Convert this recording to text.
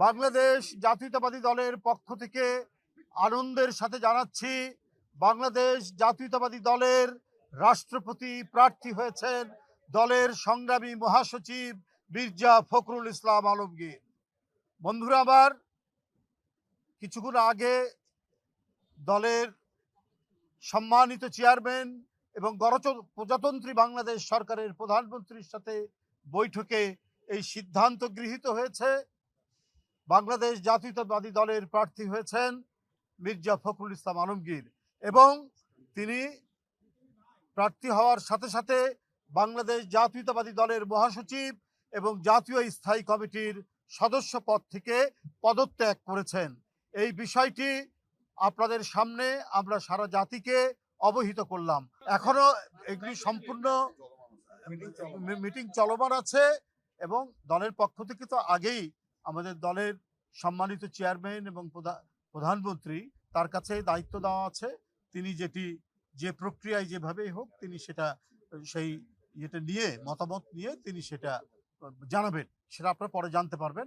বাংলাদেশ জাতীয়তাবাদী দলের পক্ষ থেকে আনন্দের সাথে জানাচ্ছি, বাংলাদেশ জাতীয়তাবাদী দলের রাষ্ট্রপতি প্রার্থী হয়েছেন দলের সংগ্রামী মহাসচিব মির্জা ফখরুল ইসলাম আলমগীর। বন্ধুরা আমার, কিছুক্ষণ আগে দলের সম্মানিত চেয়ারম্যান এবং প্রজাতন্ত্রী বাংলাদেশ সরকারের প্রধানমন্ত্রীর সাথে বৈঠকে এই সিদ্ধান্ত গৃহীত হয়েছে, বাংলাদেশ জাতীয়তাবাদী দলের প্রার্থী হয়েছেন মির্জা ফখরুল ইসলাম আলমগীর এবং তিনি প্রার্থী হওয়ার সাথে সাথে বাংলাদেশ জাতীয়তাবাদী দলের মহাসচিব এবং জাতীয় স্থায়ী কমিটির সদস্য পদ থেকে পদত্যাগ করেছেন। এই বিষয়টি আপনাদের সামনে আমরা সারা জাতিকে অবহিত করলাম। এখনো এগুলি সম্পূর্ণ মিটিং চলমান আছে এবং দলের পক্ষ থেকে তো আগেই আমাদের দলের সম্মানিত চেয়ারম্যান এবং প্রধানমন্ত্রী তার কাছে দায়িত্ব দেওয়া আছে, তিনি যে প্রক্রিয়ায় যেভাবেই হোক তিনি সেই নিয়ে মতামত নিয়ে তিনি সেটা জানাবেন, সেটা আপনারা পরে জানতে পারবেন।